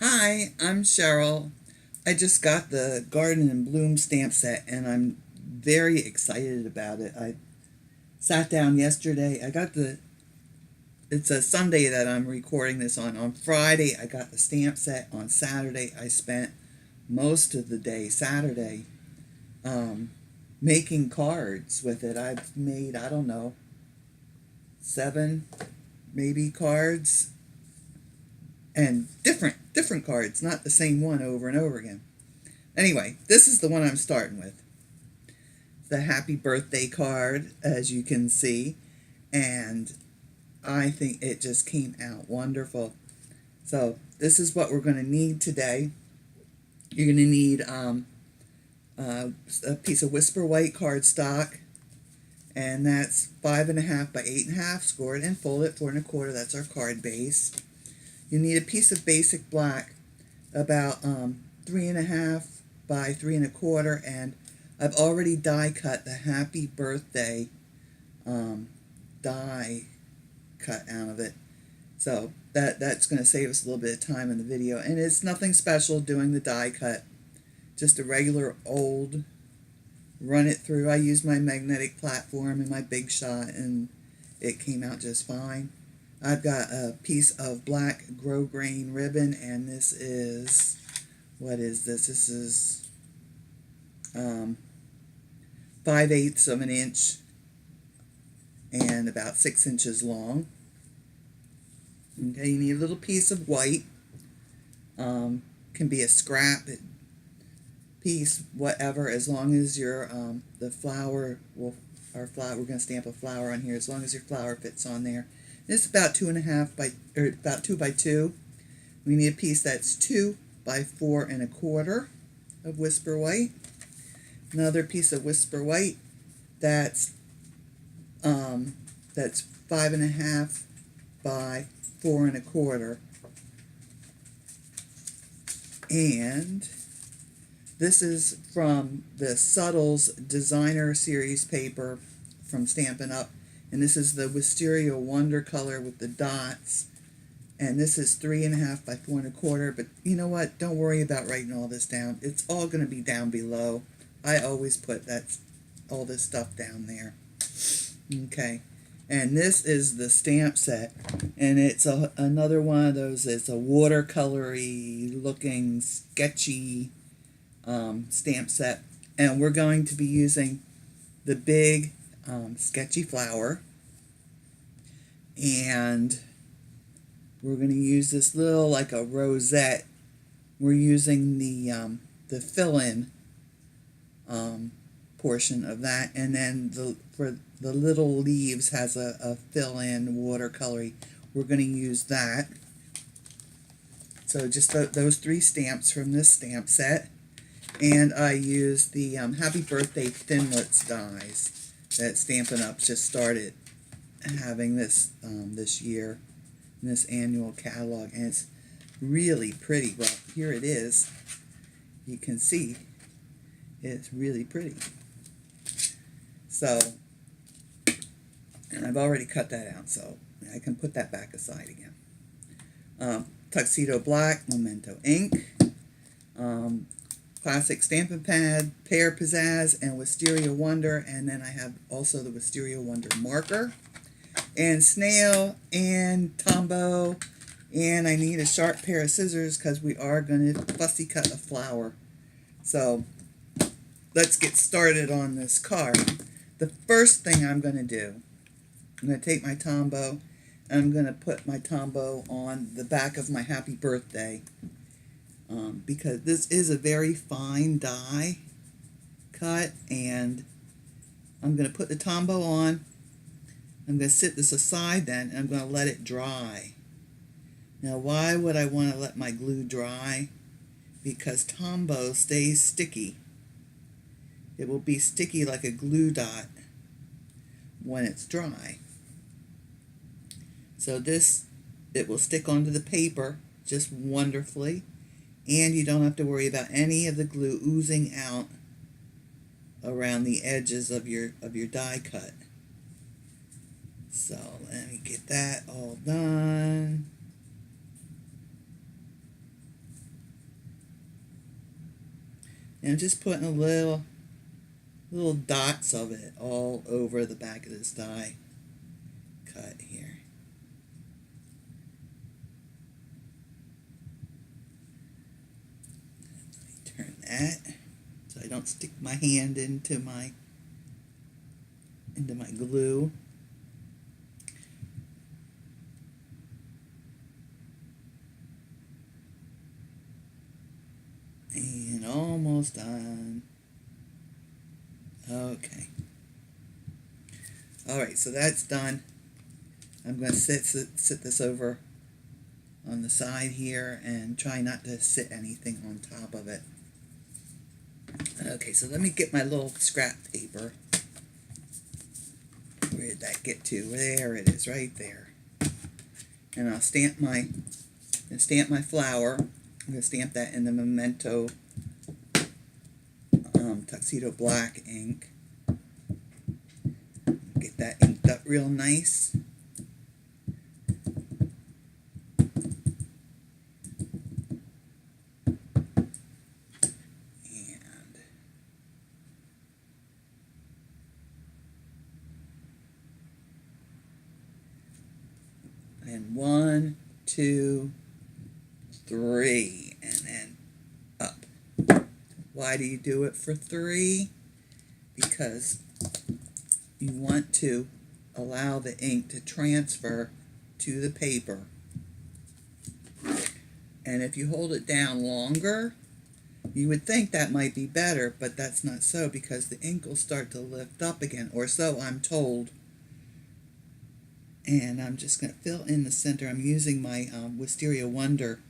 Hi, I'm Cheryl. I just got the Garden and Bloom stamp set and I'm very excited about it. I sat down yesterday. It's a Sunday that I'm recording this on. On Friday, I got the stamp set. On Saturday, I spent most of the day, Saturday, um, making cards with it. I've made, I don't know, 7 maybe cards and different cards, not the same one over and over again. Anyway, this is the one I'm starting with. The happy birthday card, as you can see, and I think it just came out wonderful. So this is what we're going to need today. You're going to need a piece of Whisper White cardstock, and that's 5.5 by 8.5. Score it and fold it 4 1/4. That's our card base. You need a piece of basic black, about 3.5 by 3 1/4, and I've already die cut the happy birthday die cut out of it. So that's going to save us a little bit of time in the video. And it's nothing special doing the die cut. Just a regular old run it through. I used my magnetic platform and my Big Shot and it came out just fine. I've got a piece of black grosgrain ribbon, and this is, what is this? This is 5/8 of an inch and about 6 inches long. Okay, you need a little piece of white. Can be a scrap piece, whatever, as long as your the flower will, our flower, we're going to stamp a flower on here, as long as your flower fits on there. It's about 2.5 by, or about 2 by 2. We need a piece that's 2 by 4 1/4 of Whisper White. Another piece of Whisper White that's 5.5 by 4 1/4. And this is from the Subtles Designer Series paper from Stampin' Up. And this is the Wisteria Wonder color with the dots. And this is 3.5 by 4 1/4. But you know what? Don't worry about writing all this down. It's all going to be down below. I always put all this stuff down there. Okay. And this is the stamp set. And it's another one of those, it's a watercolory looking sketchy stamp set. And we're going to be using the big sketchy flower. And we're going to use this little, like a rosette. We're using the fill-in portion of that, and then for the little leaves has a fill-in watercolory. We're going to use that. So just those 3 stamps from this stamp set, and I used the Happy Birthday Thinlits dies that Stampin' Up just started having this this year in this annual catalog, and it's really pretty. Well, here it is. You can see it's really pretty. So, and I've already cut that out, so I can put that back aside again. Tuxedo Black, Memento ink, classic Stampin' Pad, Pear, Pizzaz, and Wisteria Wonder, and then I have also the Wisteria Wonder marker, and Snail, and Tombow, and I need a sharp pair of scissors because we are going to fussy cut a flower. So let's get started on this card. The first thing I'm going to do, I'm going to take my Tombow and I'm going to put my Tombow on the back of my happy birthday because this is a very fine die cut, and I'm going to put the Tombow on. I'm going to sit this aside then, and I'm going to let it dry. Now, why would I want to let my glue dry? Because Tombow stays sticky. It will be sticky like a glue dot when it's dry. So it will stick onto the paper just wonderfully, and you don't have to worry about any of the glue oozing out around the edges of your die cut. So let me get that all done. And I'm just putting a little dots of it all over the back of this die cut here. Turn that so I don't stick my hand into my glue. And almost done. Okay. Alright, so that's done. I'm going to sit this over on the side here and try not to sit anything on top of it. Okay, so let me get my little scrap paper. Where did that get to? There it is, right there. And I'll stamp my flower. I'm going to stamp that in the Memento Tuxedo black ink. Get that inked up real nice. And 1, 2, 3, and then up. Why do you do it for 3? Because you want to allow the ink to transfer to the paper. And if you hold it down longer, you would think that might be better, but that's not so, because the ink will start to lift up again, or so I'm told. And I'm just going to fill in the center. I'm using my Wisteria Wonder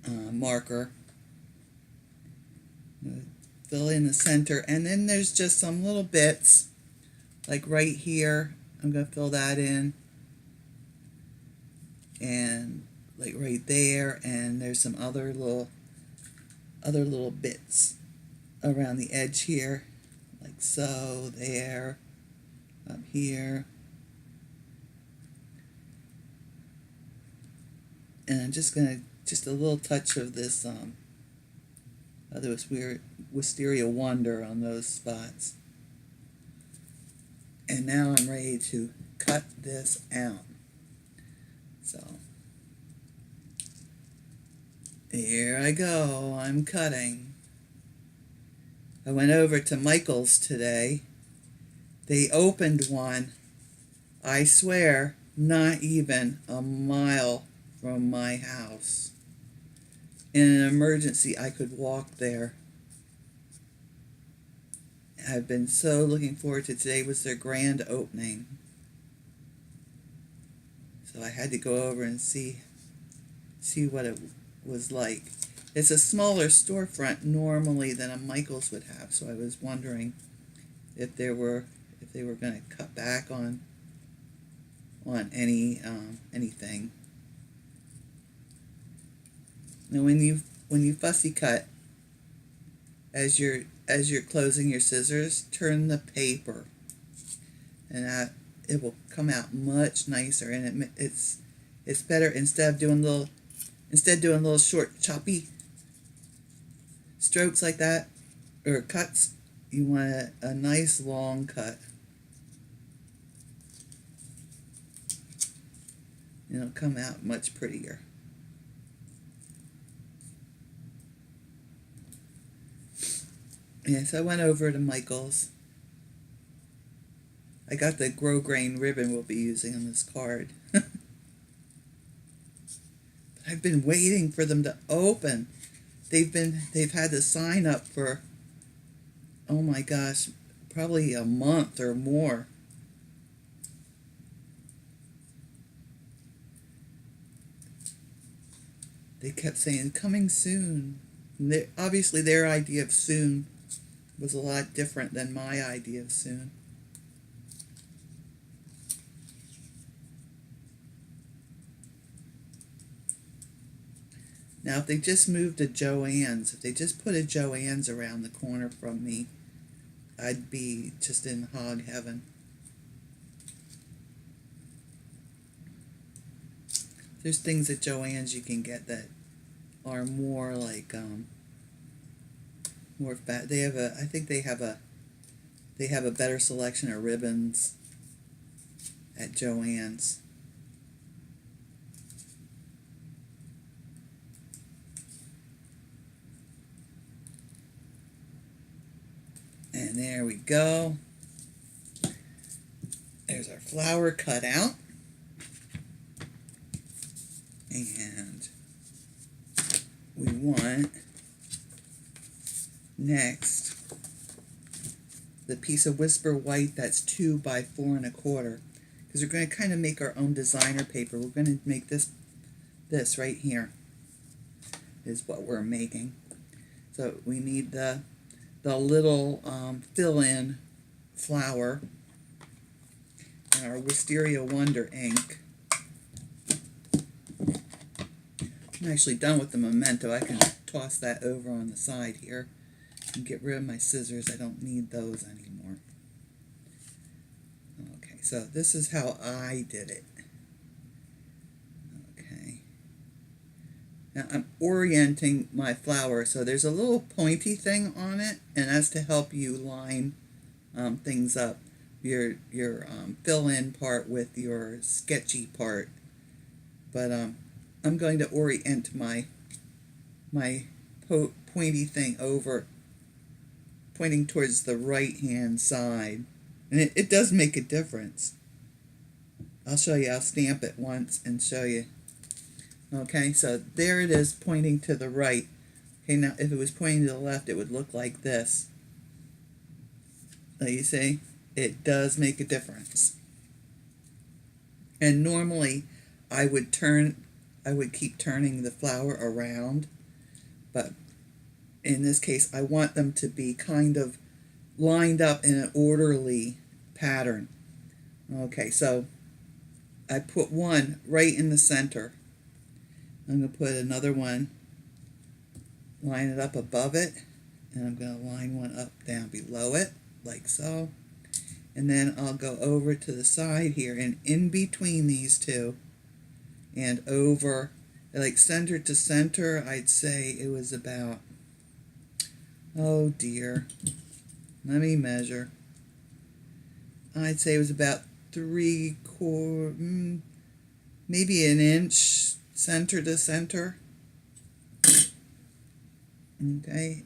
marker. I'm going to fill in the center, and then there's just some little bits, like right here. I'm going to fill that in, and like right there, and there's some other little bits around the edge here, like so, there, up here. And I'm just a little touch of this weird Wisteria Wonder on those spots. And now I'm ready to cut this out. So here I go, I'm cutting. I went over to Michael's today. They opened one, I swear, not even a mile from my house. In an emergency, I could walk there. I've been so looking forward to today. Was their grand opening. So I had to go over and see what it was like. It's a smaller storefront normally than a Michael's would have, so I was wondering if they were going to cut back on anything. Now, when you fussy cut, as you're closing your scissors, turn the paper, and it will come out much nicer. And it's better instead of doing little short choppy strokes like that, or cuts. You want a nice long cut. It'll come out much prettier. Yes, I went over to Michael's. I got the grosgrain ribbon we'll be using on this card. But I've been waiting for them to open. They've had the sign up for, oh my gosh, probably a month or more. They kept saying, coming soon. And obviously their idea of soon was a lot different than my idea of soon. Now, if they just moved to Joann's, if they just put a Joann's around the corner from me, I'd be just in hog heaven. There's things at Joann's you can get that are more like more fat. They have a, I think they have a better selection of ribbons at Joann's. And there we go. There's our flower cut out. And we want next the piece of Whisper White that's 2 by 4 1/4, because we're going to kind of make our own designer paper. We're going to make this right here is what we're making. So we need the little fill-in flower and our Wisteria Wonder ink. I'm actually done with the Memento. I can toss that over on the side here and get rid of my scissors. I don't need those anymore. Okay, so this is how I did it. Okay. Now I'm orienting my flower, so there's a little pointy thing on it, and that's to help you line things up. Your fill-in part with your sketchy part. But I'm going to orient my pointy thing over, pointing towards the right-hand side. And it does make a difference. I'll show you. I'll stamp it once and show you. Okay, so there it is pointing to the right. Okay, now if it was pointing to the left, it would look like this. So you see, it does make a difference. And normally I would keep turning the flower around, but in this case I want them to be kind of lined up in an orderly pattern. Okay, so I put one right in the center. I'm going to put another one, line it up above it, and I'm going to line one up down below it, like so. And then I'll go over to the side here, and in between these two, and over, like center to center, I'd say it was about, oh dear, let me measure. I'd say it was about 3/4, maybe an inch, center to center. Okay,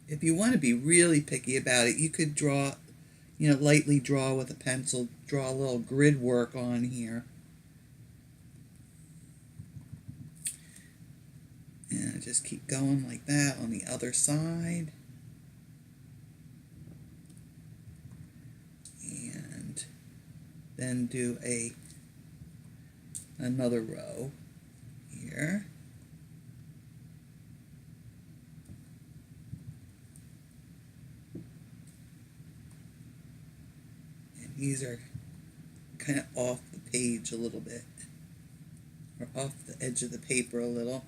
if you want to be really picky about it, you could draw, lightly draw with a pencil, draw a little grid work on here. And just keep going like that on the other side. And then do another row here. And these are kind of off the page a little bit, or off the edge of the paper a little.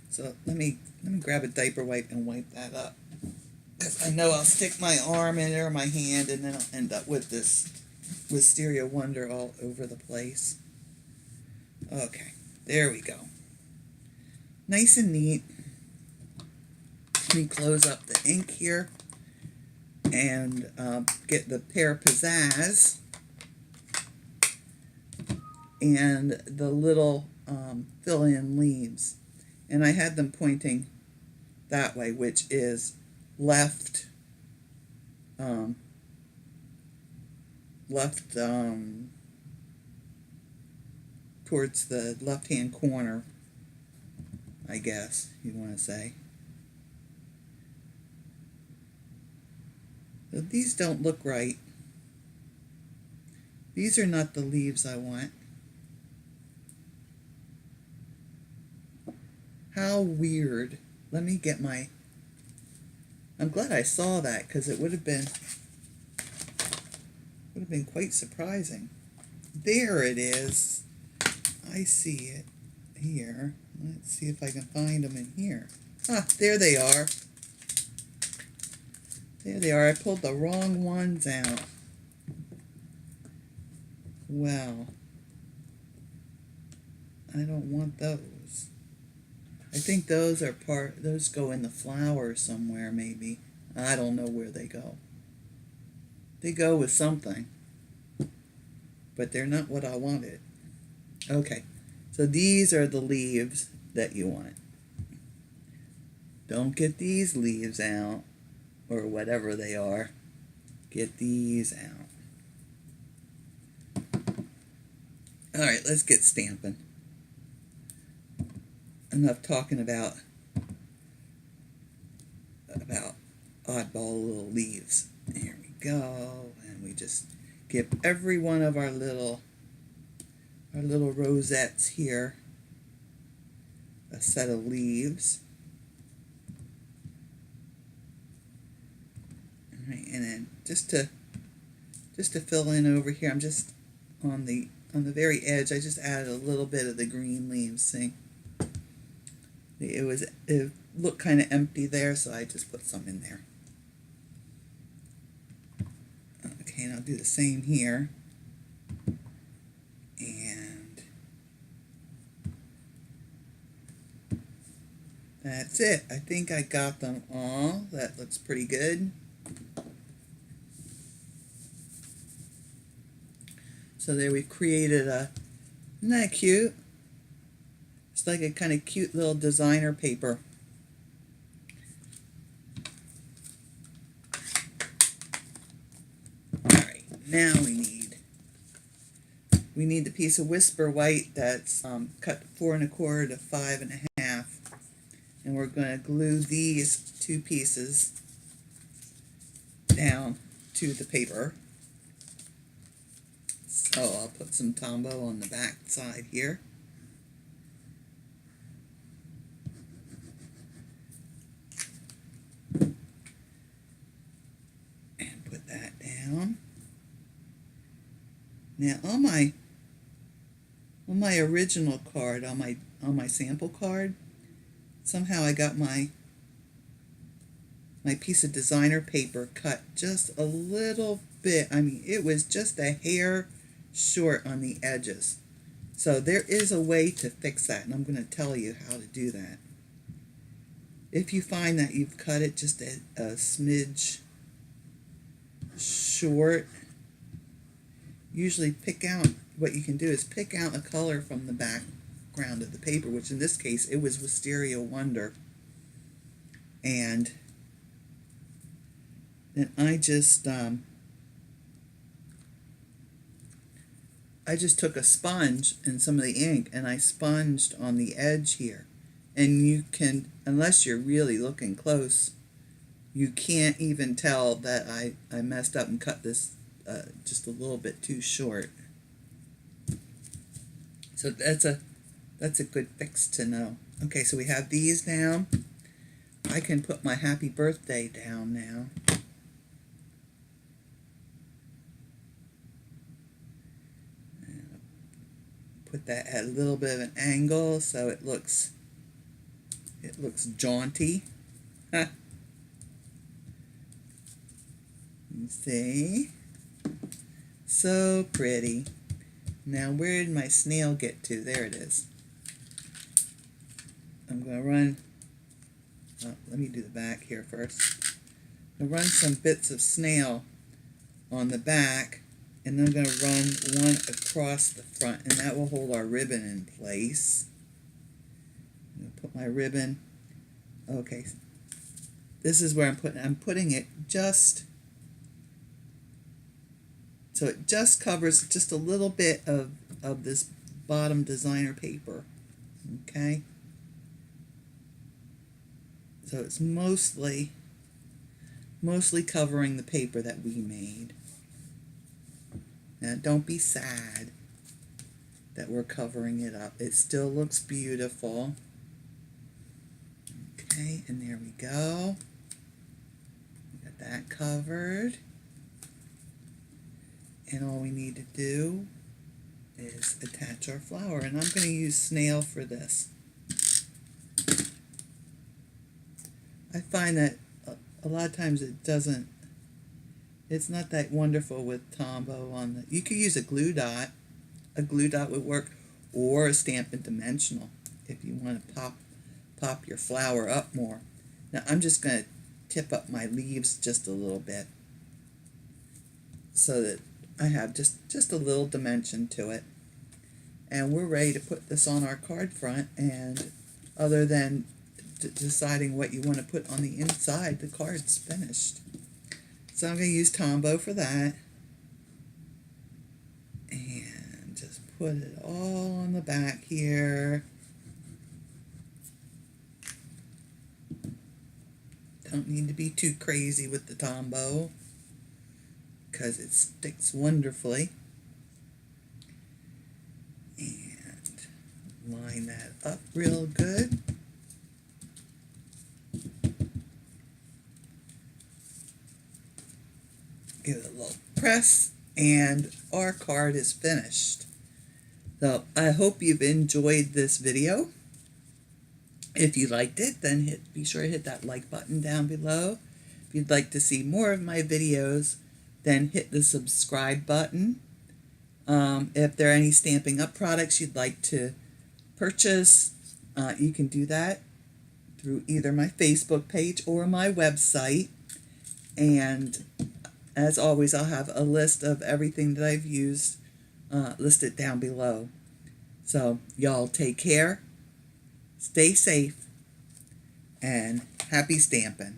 So let me grab a diaper wipe and wipe that up, because I know I'll stick my arm in it or my hand, and then I'll end up with this Wisteria Wonder all over the place. Okay, there we go. Nice and neat. Let me close up the ink here and get the Pear Pizzaz and the little fill-in leaves. And I had them pointing that way, which is left, towards the left-hand corner, I guess you want to say. So these don't look right. These are not the leaves I want. How weird. Let me get my... I'm glad I saw that, because it would have been quite surprising. There it is. I see it here. Let's see if I can find them in here. Ah, there they are. There they are. I pulled the wrong ones out. Well, I don't want those. I think those are those go in the flower somewhere maybe. I don't know where they go. They go with something, but they're not what I wanted. Okay, so these are the leaves that you want. Don't get these leaves out, or whatever they are. Get these out. Alright, let's get stamping. Enough talking about oddball little leaves. There we go. And we just give every one of our little rosettes here a set of leaves. Alright, and then just to fill in over here, I'm just on the very edge, I just added a little bit of the green leaves. See? It looked kind of empty there, so I just put some in there. Okay, and I'll do the same here. And that's it. I think I got them all. That looks pretty good. So there we've created a, isn't that cute? It's like a kind of cute little designer paper. Alright, now we need the piece of Whisper White that's cut 4 1/4 to 5 1/2. And we're going to glue these two pieces down to the paper. So I'll put some Tombow on the back side here. And put that down. Now on my original card, on my sample card, somehow I got my piece of designer paper cut just a little bit. I mean, it was just a hair short on the edges. So there is a way to fix that, and I'm going to tell you how to do that. If you find that you've cut it just a smidge short, usually what you can do is pick out a color from the background of the paper, which in this case it was Wisteria Wonder. And then I just took a sponge and some of the ink and I sponged on the edge here. And you can, unless you're really looking close, you can't even tell that I messed up and cut this just a little bit too short. So that's a good fix to know. Okay, so we have these down. I can put my happy birthday down now. Put that at a little bit of an angle so it looks jaunty. You see? So pretty. Now where did my snail get to? There it is. I'm going to run, let me do the back here first. I'm going to run some bits of snail on the back, and then I'm going to run one across the front, and that will hold our ribbon in place. I'm going to put my ribbon, okay, this is where I'm putting it just, so it just covers just a little bit of this bottom designer paper, okay? So it's mostly covering the paper that we made. Now don't be sad that we're covering it up. It still looks beautiful. Okay, and there we go. We got that covered. And all we need to do is attach our flower. And I'm going to use snail for this. I find that a lot of times it's not that wonderful with Tombow on the, you could use a glue dot. A glue dot would work, or a Stampin' Dimensional if you want to pop your flower up more. Now I'm just going to tip up my leaves just a little bit so that I have just a little dimension to it. And we're ready to put this on our card front, and other than deciding what you want to put on the inside, the card's finished. So I'm going to use Tombow for that. And just put it all on the back here. Don't need to be too crazy with the Tombow because it sticks wonderfully. And line that up real good. Give it a little press, and our card is finished. So I hope you've enjoyed this video. If you liked it, then be sure to hit that like button down below. If you'd like to see more of my videos, then hit the subscribe button. If there are any Stampin' Up products you'd like to purchase, you can do that through either my Facebook page or my website. And as always, I'll have a list of everything that I've used listed down below. So y'all take care, stay safe, and happy stamping.